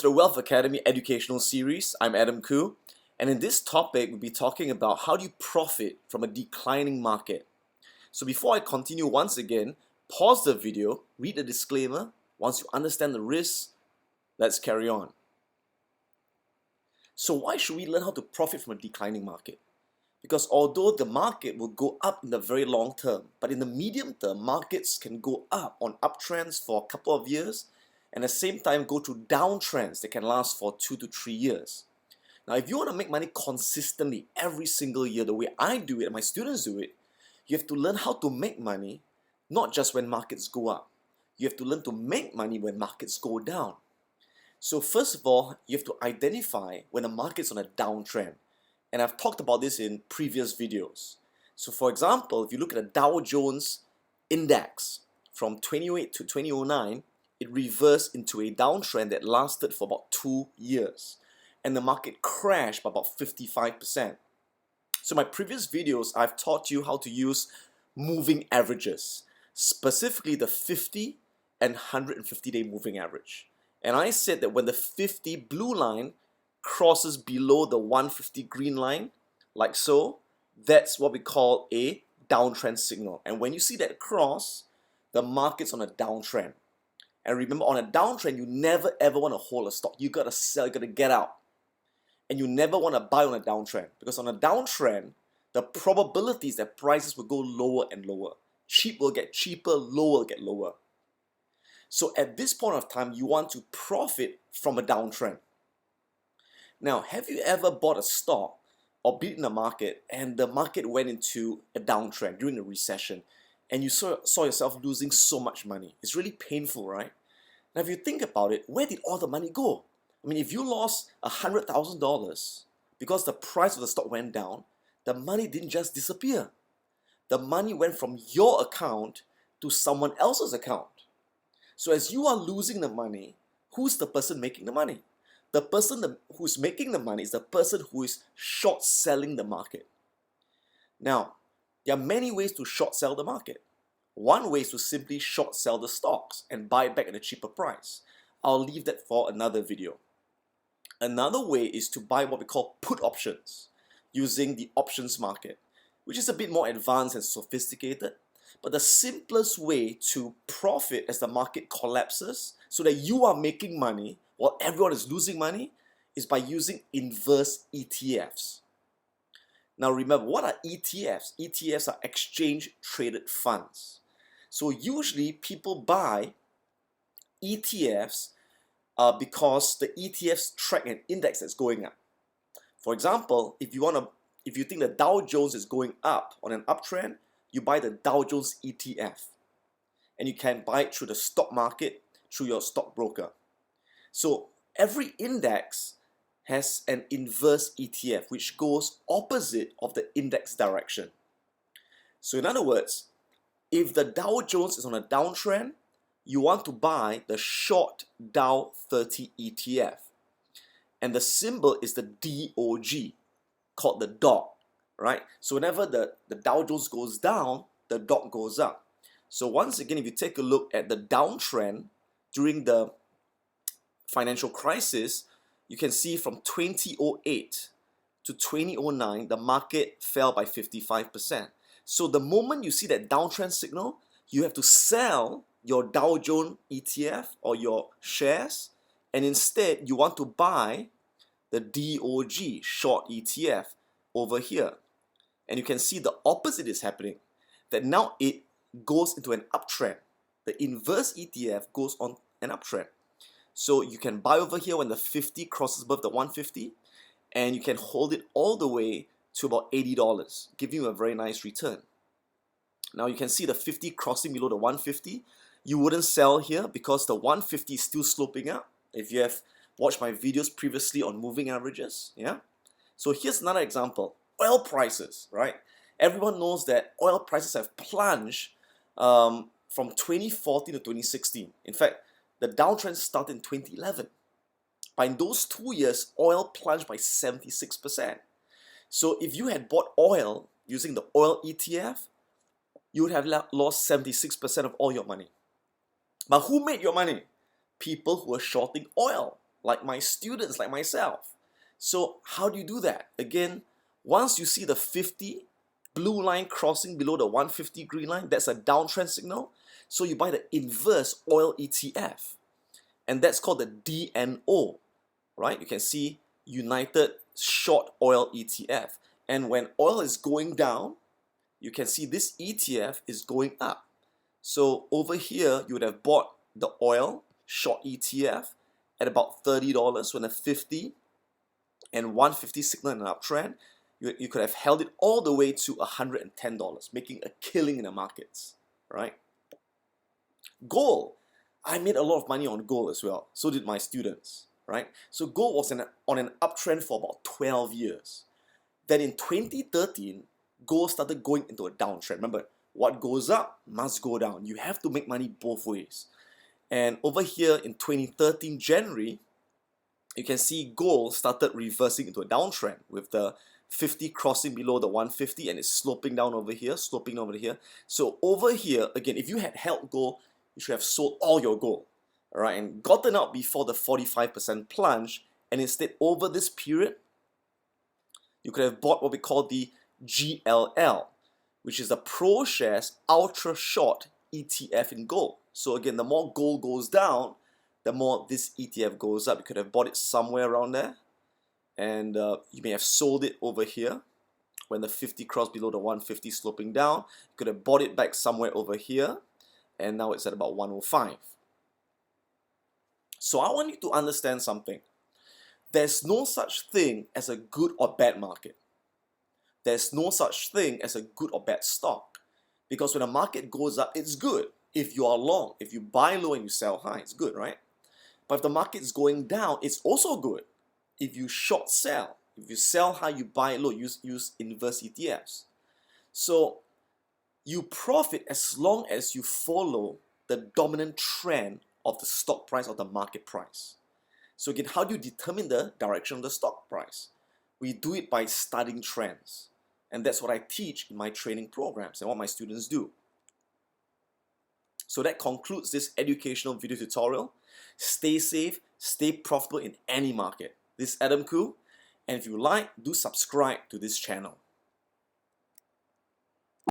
the Wealth Academy educational series. I'm Adam Khoo, and in this topic, we'll be talking about how do you profit from a declining market. So before I continue, once again, pause the video, read the disclaimer. Once you understand the risks, let's carry on. So why should we learn how to profit from a declining market? Because although the market will go up in the very long term, but in the medium term, markets can go up on uptrends for a couple of years and at the same time go through downtrends that can last for 2 to 3 years. Now, if you want to make money consistently every single year, the way I do it and my students do it, you have to learn how to make money, not just when markets go up. You have to learn to make money when markets go down. So first of all, you have to identify when the market's on a downtrend. And I've talked about this in previous videos. So for example, if you look at the Dow Jones index from 2008 to 2009, it reversed into a downtrend that lasted for about 2 years. And the market crashed by about 55%. So in my previous videos, I've taught you how to use moving averages, specifically the 50 and 150-day moving average. And I said that when the 50 blue line crosses below the 150 green line, like so, that's what we call a downtrend signal. And when you see that cross, the market's on a downtrend. And remember, on a downtrend, you never ever want to hold a stock. You gotta sell, you gotta get out. And you never want to buy on a downtrend, because on a downtrend, the probability is that prices will go lower and lower. Cheap will get cheaper, lower will get lower. So at this point of time, you want to profit from a downtrend. Now, have you ever bought a stock or bid in the market and the market went into a downtrend during a recession and you saw yourself losing so much money? It's really painful, right? Now, if you think about it, where did all the money go? I mean, if you lost $100,000 because the price of the stock went down, the money didn't just disappear. The money went from your account to someone else's account. So as you are losing the money, who's the person making the money? The person who's making the money is the person who is short selling the market. Now, there are many ways to short sell the market. One way is to simply short sell the stocks and buy back at a cheaper price. I'll leave that for another video. Another way is to buy what we call put options using the options market, which is a bit more advanced and sophisticated. But the simplest way to profit as the market collapses so that you are making money while everyone is losing money is by using inverse ETFs. Now remember, what are ETFs? ETFs are exchange traded funds. So usually people buy ETFs because the ETFs track an index that's going up. For example, if you think the Dow Jones is going up on an uptrend, you buy the Dow Jones ETF. And you can buy it through the stock market, through your stockbroker. So every index has an inverse ETF, which goes opposite of the index direction. So in other words, if the Dow Jones is on a downtrend, you want to buy the short Dow 30 ETF. And the symbol is the DOG, called the dog, right? So whenever the Dow Jones goes down, the dog goes up. So once again, if you take a look at the downtrend during the financial crisis, you can see from 2008 to 2009, the market fell by 55%. So the moment you see that downtrend signal, you have to sell your Dow Jones ETF or your shares, and instead you want to buy the DOG short ETF over here. And you can see the opposite is happening, that now it goes into an uptrend. The inverse ETF goes on an uptrend. So you can buy over here when the 50 crosses above the 150, and you can hold it all the way to about $80, giving you a very nice return. Now you can see the 50 crossing below the 150. You wouldn't sell here because the 150 is still sloping up. If you have watched my videos previously on moving averages, yeah? So here's another example. Oil prices, right? Everyone knows that oil prices have plunged from 2014 to 2016. In fact, the downtrend started in 2011. But in those 2 years, oil plunged by 76%. So if you had bought oil using the oil ETF, you would have lost 76% of all your money. But who made your money? People who are shorting oil, like my students, like myself. So how do you do that? Again, once you see the 50 blue line crossing below the 150 green line, that's a downtrend signal. So you buy the inverse oil ETF, and that's called the DNO, right? You can see United Short Oil ETF. And when oil is going down, you can see this ETF is going up. So over here, you would have bought the oil short ETF at about $30 when a 50 and 150 signal in an uptrend. You could have held it all the way to $110, making a killing in the markets, right? Gold. I made a lot of money on gold as well. So did my students, right? So gold was on an uptrend for about 12 years. Then in 2013, gold started going into a downtrend. Remember, what goes up must go down. You have to make money both ways. And over here in 2013 January, you can see gold started reversing into a downtrend with the 50 crossing below the 150, and it's sloping down over here, sloping over here. So over here, again, if you had held gold, you should have sold all your gold, all right, and gotten out before the 45% plunge, and instead over this period, you could have bought what we call the GLL, which is the ProShares Ultra Short ETF in gold. So again, the more gold goes down, the more this ETF goes up. You could have bought it somewhere around there, and you may have sold it over here when the 50 crossed below the 150 sloping down. You could have bought it back somewhere over here, and now it's at about 105. So I want you to understand something. There's no such thing as a good or bad market. There's no such thing as a good or bad stock. Because when a market goes up, it's good. If you are long, if you buy low and you sell high, it's good, right? But if the market's going down, it's also good. If you short sell, if you sell high, you buy low, use inverse ETFs. So you profit as long as you follow the dominant trend of the stock price or the market price. So again, how do you determine the direction of the stock price? We do it by studying trends. And that's what I teach in my training programs and what my students do. So that concludes this educational video tutorial. Stay safe, stay profitable in any market. This is Adam Khoo, and if you like, do subscribe to this channel.